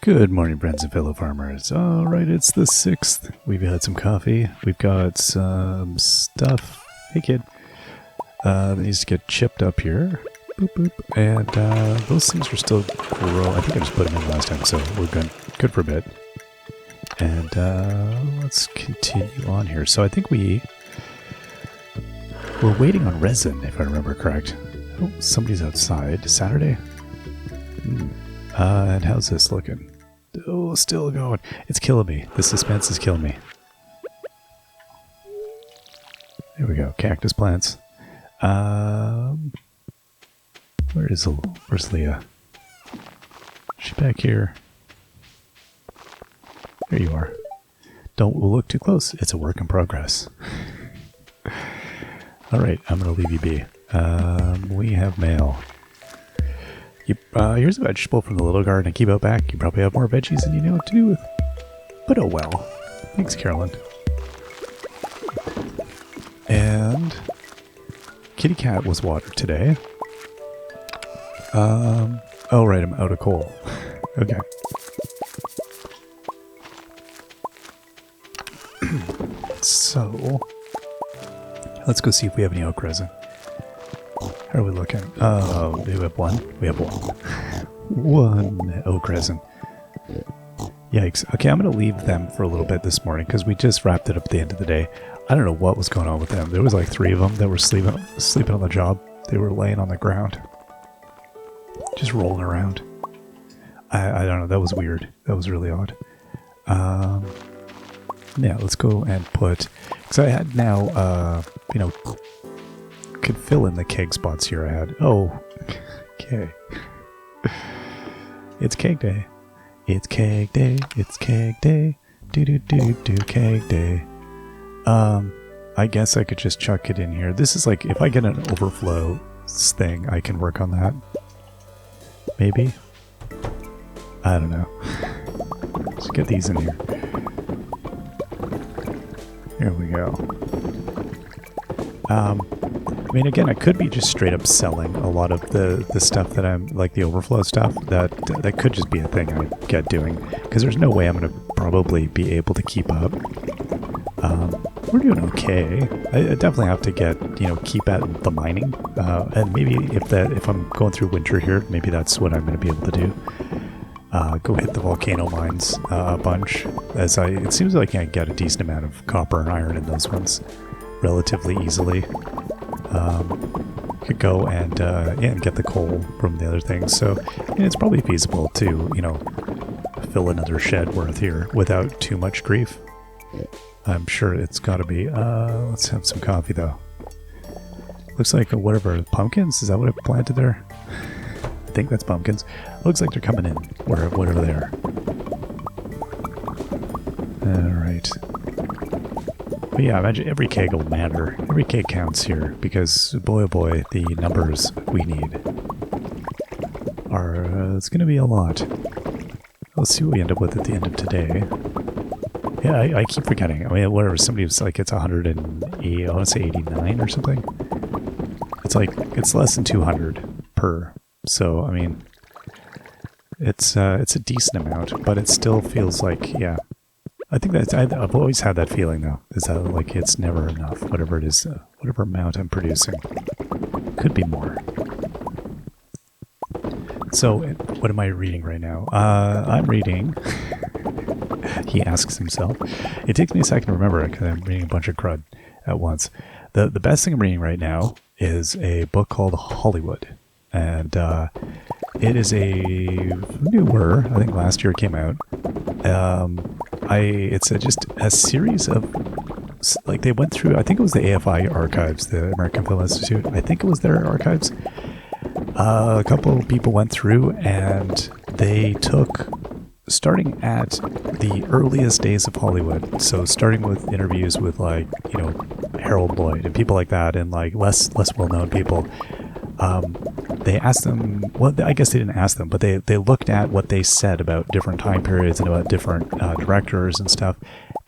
Good morning, friends and fellow farmers. All right, it's the 6th. We've had some coffee. We've got some stuff. Hey, kid. That needs to get chipped up here. Boop, boop. And those things are still growing. I think I just put them in last time, so we're good for a bit. And let's continue on here. So I think we're waiting on resin, if I remember correct. Oh, somebody's outside. Saturday? And how's this looking? Oh, still going. It's killing me. The suspense is killing me. There we go. Cactus plants. Where's Leah? Is she back here? There you are. Don't look too close. It's a work in progress. Alright, I'm going to leave you be. We have mail. Yep, here's a vegetable from the little garden I keep out back. You probably have more veggies than you know what to do with. But oh well. Thanks, Carolyn. And kitty cat was watered today. Oh right, I'm out of coal. Okay. So let's go see if we have any oak resin. How are we looking? Oh, do we have one? We have one. One oak resin. Yikes. Okay, I'm going to leave them for a little bit this morning because we just wrapped it up at the end of the day. I don't know what was going on with them. There was like 3 of them that were sleeping on the job. They were laying on the ground. Just rolling around. I don't know. That was weird. That was really odd. Yeah, let's go and put... Because I had now, could fill in the keg spots here I had. Oh, okay. It's keg day. It's keg day. It's keg day. Do keg day. I guess I could just chuck it in here. This is like, if I get an overflow thing, I can work on that. Maybe? I don't know. Let's get these in here. Here we go. I mean, again, I could be just straight up selling a lot of the stuff that I'm, like the overflow stuff, that could just be a thing I get doing, because there's no way I'm going to probably be able to keep up. We're doing okay. I definitely have to get, keep at the mining, and maybe if I'm going through winter here, maybe that's what I'm going to be able to do. Go hit the volcano mines a bunch, as it seems like I get a decent amount of copper and iron in those ones relatively easily. Could go and get the coal from the other things. So it's probably feasible to, fill another shed worth here without too much grief. I'm sure it's got to be. Let's have some coffee though. Looks like whatever, pumpkins? Is that what I planted there? I think that's pumpkins. Looks like they're coming in, whatever they are. Alright. But yeah, imagine every keg will matter. Every keg counts here, because boy oh boy, the numbers we need are, it's going to be a lot. Let's see what we end up with at the end of today. Yeah, I keep forgetting. I mean, whatever, somebody was like, it's 180, I want to say 89 or something. It's like, it's less than 200 per. So, I mean, it's a decent amount, but it still feels like, yeah. I think that's, I've always had that feeling though, is that like it's never enough, whatever it is, whatever amount I'm producing. Could be more. So, what am I reading right now? I'm reading, he asks himself. It takes me a second to remember it because I'm reading a bunch of crud at once. The best thing I'm reading right now is a book called Hollywood. And it is a newer, I think last year it came out. It's just a series of, like they went through, I think it was the AFI archives, the American Film Institute. I think it was their archives. A couple of people went through and they took, starting at the earliest days of Hollywood. So starting with interviews with like, Harold Lloyd and people like that, and like less well-known people. They asked them, well, I guess they didn't ask them, but they looked at what they said about different time periods and about different directors and stuff,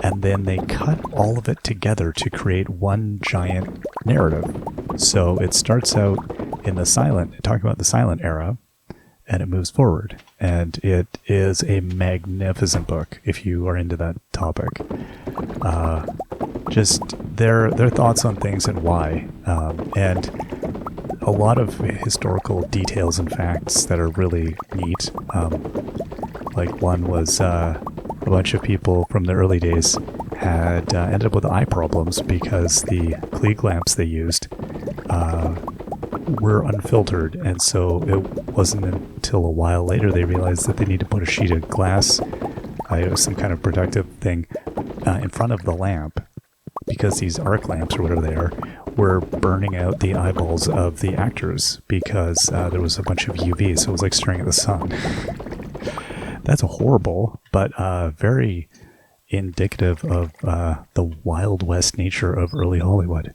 and then they cut all of it together to create one giant narrative. So it starts out in the silent, talking about the silent era, and it moves forward. and it is a magnificent book if you are into that topic. Just their thoughts on things and why, and a lot of historical details and facts that are really neat. Like one was a bunch of people from the early days had ended up with eye problems because the Klieg lamps they used were unfiltered, and so it wasn't until a while later they realized that they need to put a sheet of glass, it was some kind of protective thing, in front of the lamp, because these arc lamps or whatever they are were burning out the eyeballs of the actors because there was a bunch of UV, so it was like staring at the sun. That's horrible, but very indicative of the Wild West nature of early Hollywood.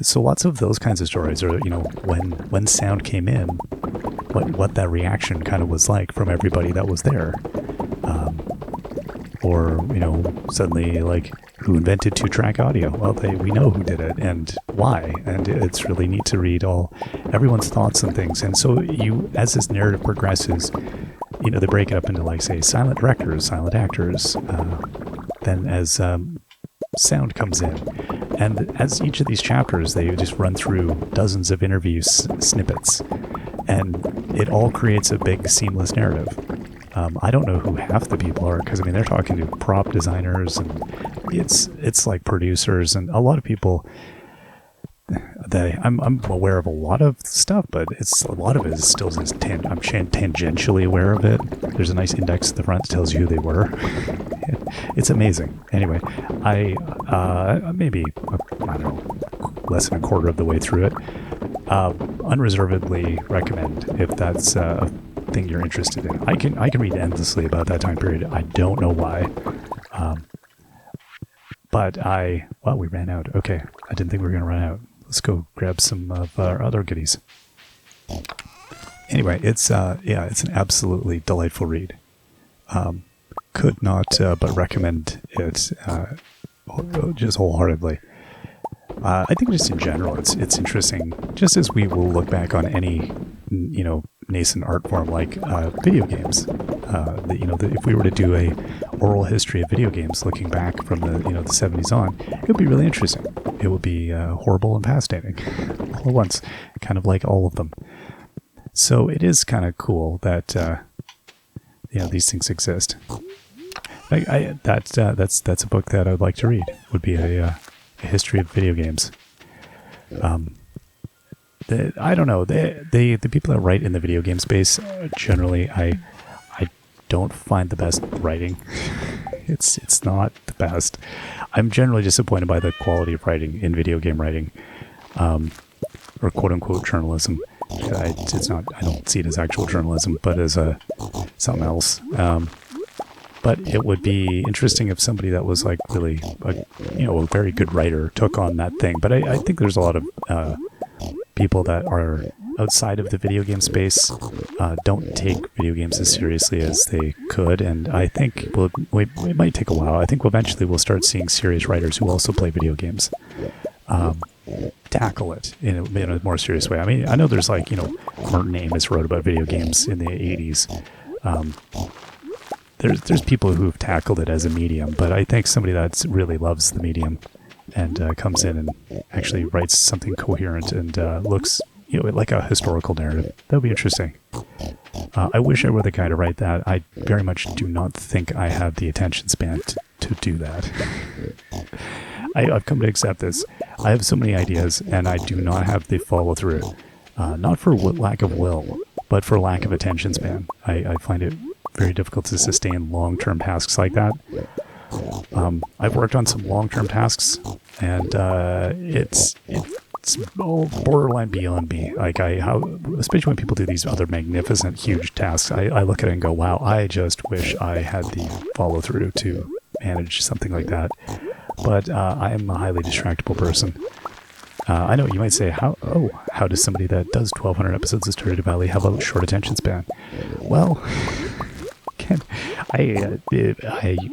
So lots of those kinds of stories are, when sound came in, what that reaction kind of was like from everybody that was there. Or, suddenly, like, who invented two-track audio? Well, we know who did it and why, and it's really neat to read everyone's thoughts and things. And so as this narrative progresses, they break it up into, like, say, silent directors, silent actors, then as sound comes in. And as each of these chapters, they just run through dozens of interview snippets, and it all creates a big seamless narrative. I don't know who half the people are, because they're talking to prop designers, and it's like producers and a lot of people. I'm aware of a lot of stuff, but a lot of it is still just I'm tangentially aware of it. There's a nice index at the front that tells you who they were. It's amazing. Anyway, I maybe, I don't know, less than a quarter of the way through it. Unreservedly recommend if that's a thing you're interested in. I can read endlessly about that time period. I don't know why. But we ran out. Okay, I didn't think we were going to run out. Let's go grab some of our other goodies. Anyway, it's an absolutely delightful read. Could not but recommend it just wholeheartedly. I think just in general, it's interesting. Just as we will look back on any nascent art form like video games. If we were to do a oral history of video games, looking back from the 70s on, it would be really interesting. It would be horrible and fascinating all at once, kind of like all of them. So it is kind of cool that these things exist. That's a book that I would like to read. It would be a history of video games. I don't know. The people that write in the video game space, generally, I don't find the best writing. It's not the best. I'm generally disappointed by the quality of writing in video game writing, or quote unquote journalism. It's not. I don't see it as actual journalism, but as something else. But it would be interesting if somebody that was like really, a very good writer took on that thing. But I think there's a lot of people that are outside of the video game space don't take video games as seriously as they could, and I think it might take a while. I think eventually we'll start seeing serious writers who also play video games tackle it in a more serious way. I know there's Martin Amis wrote about video games in the 80s. There's people who've tackled it as a medium, but I think somebody that really loves the medium and comes in and actually writes something coherent and looks like a historical narrative. That would be interesting. I wish I were the guy to write that. I very much do not think I have the attention span to do that. I've come to accept this. I have so many ideas, and I do not have the follow-through. Not for lack of will, but for lack of attention span. I find it very difficult to sustain long-term tasks like that. I've worked on some long-term tasks, and it's borderline beyond me. Especially when people do these other magnificent, huge tasks, I look at it and go, wow, I just wish I had the follow-through to manage something like that. But I am a highly distractible person. I know you might say, how does somebody that does 1,200 episodes of Stardew Valley have a short attention span? Well, I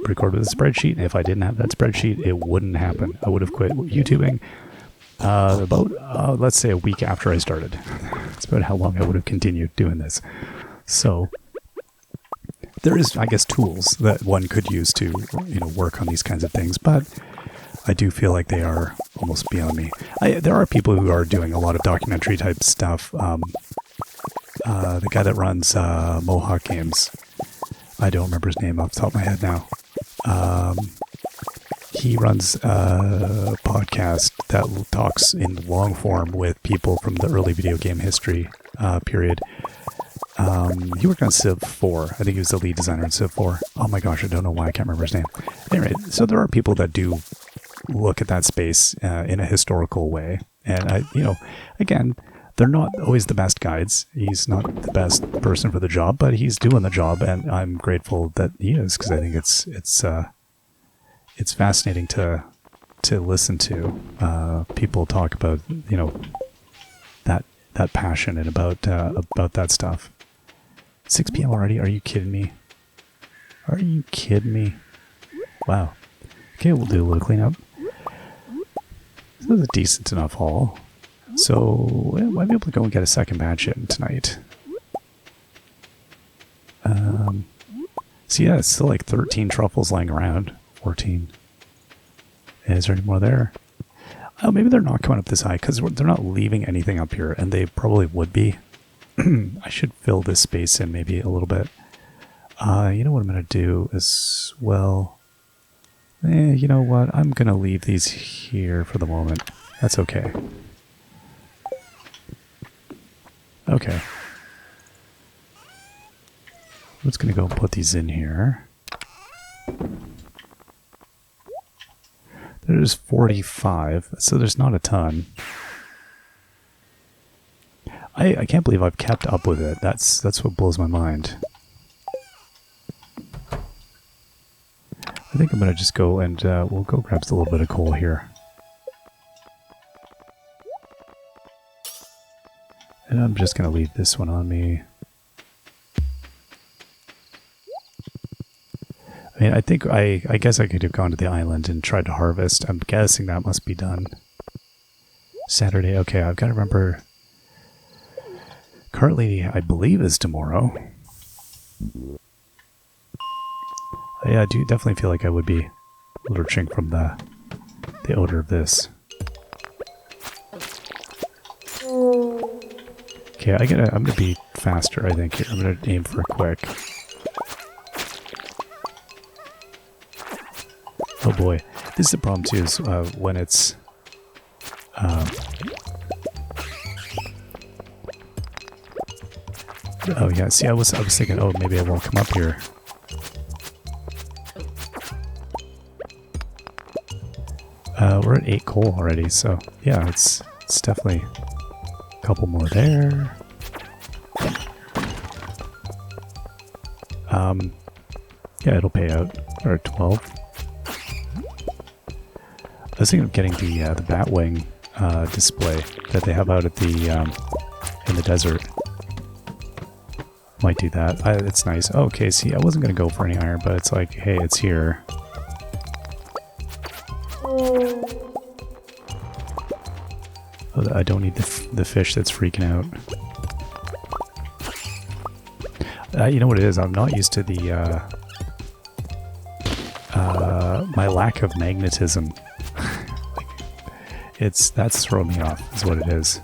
record with a spreadsheet, and if I didn't have that spreadsheet, it wouldn't happen. I would have quit YouTubing about, let's say, a week after I started. That's about how long I would have continued doing this. So, there is, I guess, tools that one could use to, work on these kinds of things, but I do feel like they are almost beyond me. There are people who are doing a lot of documentary type stuff. The guy that runs Mohawk Games, I don't remember his name off the top of my head now. He runs a podcast that talks in long form with people from the early video game history period. He worked on Civ 4. I think he was the lead designer in Civ 4. Oh my gosh, I don't know why I can't remember his name. Anyway, so there are people that do look at that space in a historical way. And, again, they're not always the best guides. He's not the best person for the job, but he's doing the job, and I'm grateful that he is, because I think it's fascinating to listen to people talk about, that passion and about that stuff. 6 p.m. already? Are you kidding me? Are you kidding me? Wow. Okay, we'll do a little cleanup. This was a decent enough haul. So, I might be able to go and get a second batch in tonight. So yeah, it's still like 13 truffles lying around. 14. Is there any more there? Oh, maybe they're not coming up this high because they're not leaving anything up here, and they probably would be. I should fill this space in maybe a little bit. You know what I'm going to do as well? You know what? I'm going to leave these here for the moment. That's okay. Okay. I'm just going to go put these in here. There's 45, so there's not a ton. I can't believe I've kept up with it. That's what blows my mind. I think I'm going to just go and we'll go grab a little bit of coal here. And I'm just going to leave this one on me. I mean, I guess I could have gone to the island and tried to harvest. I'm guessing that must be done. Saturday, okay, I've got to remember. Currently, I believe is tomorrow. Yeah, I do definitely feel like I would be lurching from the odor of this. Okay, I'm gonna be faster, I think. Here. I'm gonna aim for a quick. Oh boy, this is the problem too. Is when it's oh yeah. See, I was thinking, oh, maybe I won't come up here. We're at 8 coal already, so yeah, it's definitely a couple more there. Yeah, it'll pay out. Or 12. I was thinking of getting the Batwing display that they have out at the in the desert. Might do that. It's nice. Oh, okay, see, I wasn't going to go for any iron, but it's like, hey, it's here. Oh, I don't need the fish that's freaking out. You know what it is? I'm not used to the my lack of magnetism. That's throwing me off, is what it is.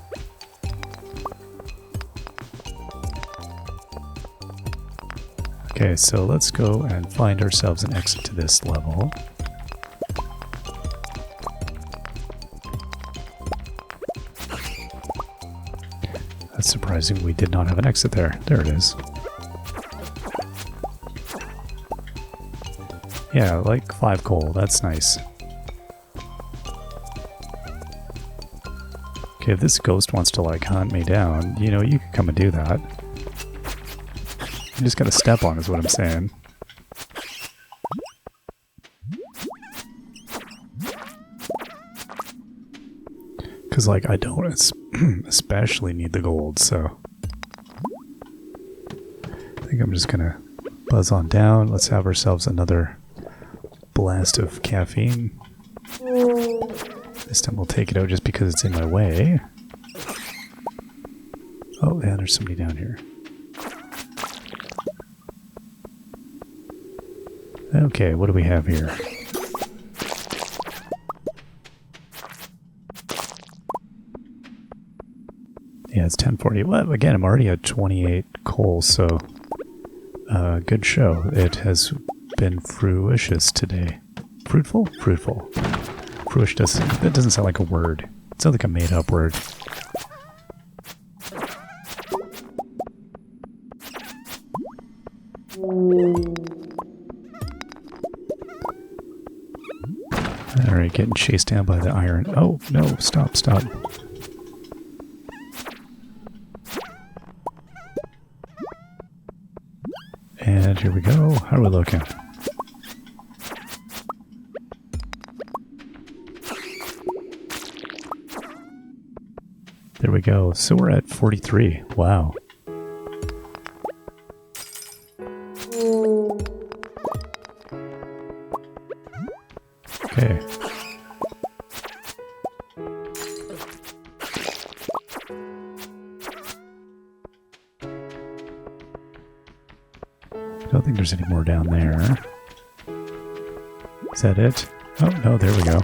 Okay, so let's go and find ourselves an exit to this level. That's surprising, we did not have an exit there. There it is. Yeah, like 5 coal, that's nice. Okay, if this ghost wants to like hunt me down, you know, you can come and do that. You just gotta step on is what I'm saying. Because like I don't especially need the gold, so I think I'm just gonna buzz on down. Let's have ourselves another blast of caffeine. This time we'll take it out just because it's in my way. Oh, yeah, there's somebody down here. Okay, what do we have here? Yeah, it's 10:40. Well, again, I'm already at 28 coal, so good show. It has been fruitious today. Fruitful? Fruitful. Fruitious that doesn't sound like a word. It sounds like a made-up word. Alright, getting chased down by the iron. Oh, no, stop, stop. And here we go. How are we looking? There we go. So we're at 43. Wow. Okay. I don't think there's any more down there. Is that it? Oh, no, there we go.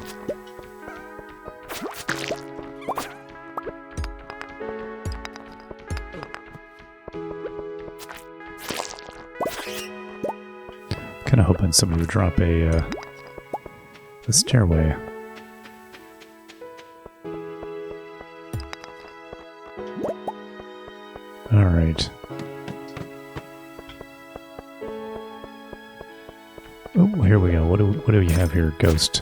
Kind of hoping somebody would drop a stairway. All right. Oh, here we go. What do we have here? Ghost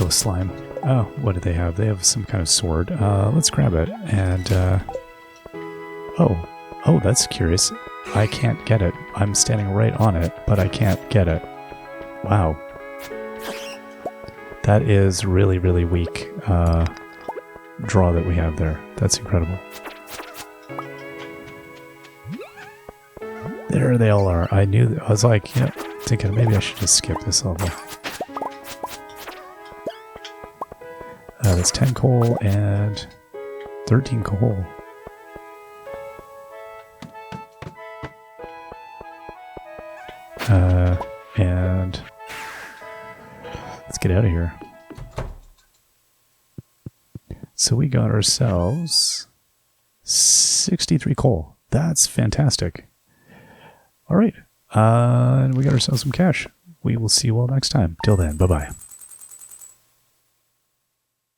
slime. Oh, what do they have? They have some kind of sword. Let's grab it. And oh, that's curious. I can't get it. I'm standing right on it, but I can't get it. Wow. That is really, really weak draw that we have there. That's incredible. There they all are. I was like, yeah, thinking maybe I should just skip this level. That's 10 coal and 13 coal. And let's get out of here. So we got ourselves 63 coal. That's fantastic. All right. And we got ourselves some cash. We will see you all next time. Till then, bye-bye.